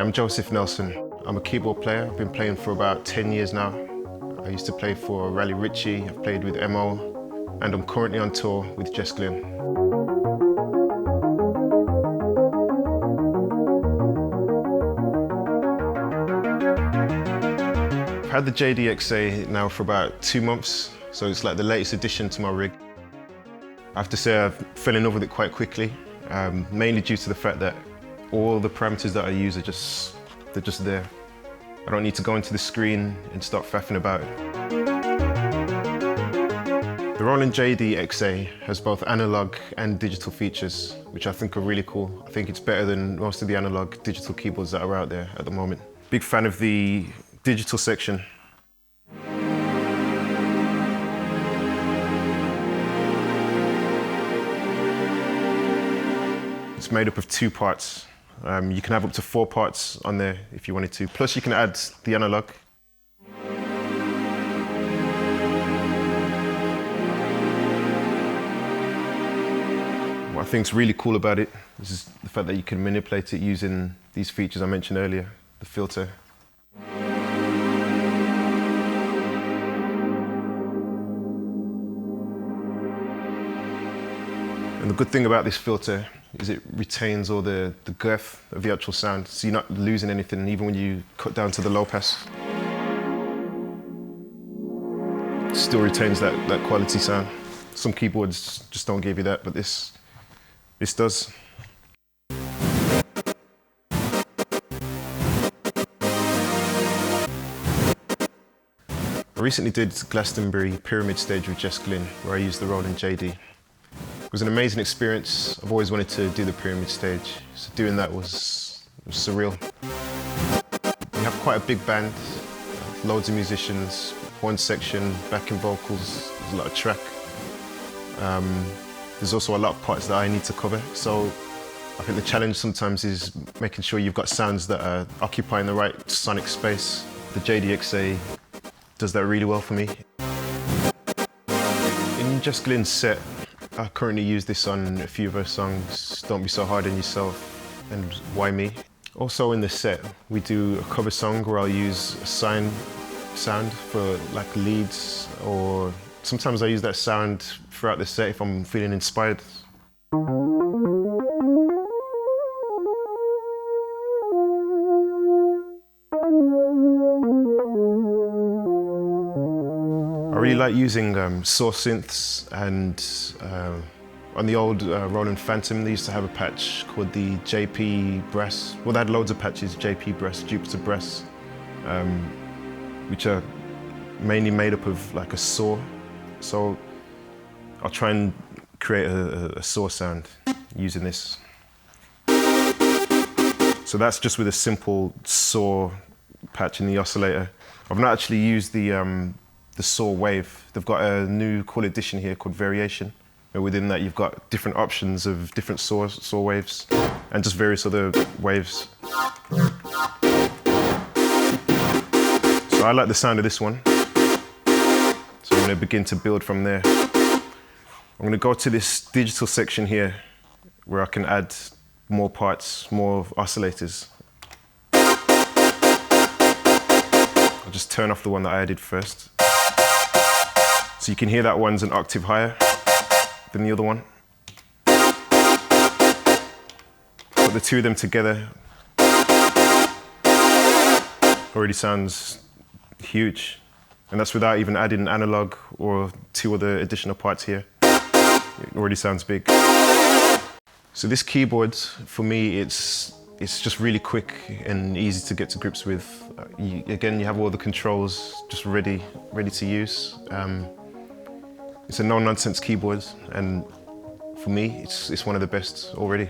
I'm Joseph Nelson. I'm a keyboard player. I've been playing for about 10 years now. I used to play for Raleigh Ritchie, I've played with MO, and I'm currently on tour with Jess Glynne. I've had the JD-XA now for about 2 months, so it's like the latest addition to my rig. I have to say I fell in love with it quite quickly, mainly due to the fact that all the parameters that I use are they're just there. I don't need to go into the screen and start faffing about. The Roland JD-XA has both analog and digital features, which I think are really cool. I think it's better than most of the analog digital keyboards that are out there at the moment. Big fan of the digital section. It's made up of 2 parts. You can have up to 4 parts on there if you wanted to. Plus you can add the analog. What I think is really cool about it is the fact that you can manipulate it using these features I mentioned earlier, the filter. And the good thing about this filter is it retains all the girth of the actual sound, so you're not losing anything even when you cut down to the low pass. It still retains that quality sound. Some keyboards just don't give you that, but this does. I recently did Glastonbury Pyramid stage with Jess Glynne, where I used the Roland JD. It was an amazing experience. I've always wanted to do the pyramid stage, so doing that was surreal. We have quite a big band, loads of musicians, one section, backing vocals, there's a lot of track. There's also a lot of parts that I need to cover, so I think the challenge sometimes is making sure you've got sounds that are occupying the right sonic space. The JD-XA does that really well for me. In Jess Glynne's set, I currently use this on a few of her songs, Don't Be So Hard on Yourself and Why Me. Also in the set, we do a cover song where I'll use a sine sound for like leads, or sometimes I use that sound throughout the set if I'm feeling inspired. I really like using saw synths, and on the old Roland Phantom they used to have a patch called the JP Brass. Well, they had loads of patches, JP Brass, Jupiter Brass, which are mainly made up of like a saw. So I'll try and create a saw sound using this. So that's just with a simple saw patch in the oscillator. I've not actually used the saw wave. They've got a new cool addition here called variation. And within that you've got different options of different saw waves and just various other waves. So I like the sound of this one. So I'm going to begin to build from there. I'm going to go to this digital section here where I can add more parts, more oscillators. I'll just turn off the one that I added first. So you can hear that one's an octave higher than the other one. Put the 2 of them together, already sounds huge. And that's without even adding an analog or 2 other additional parts here. It already sounds big. So this keyboard, for me, it's just really quick and easy to get to grips with. Again, you have all the controls just ready to use. It's a no-nonsense keyboard, and for me, it's one of the best already.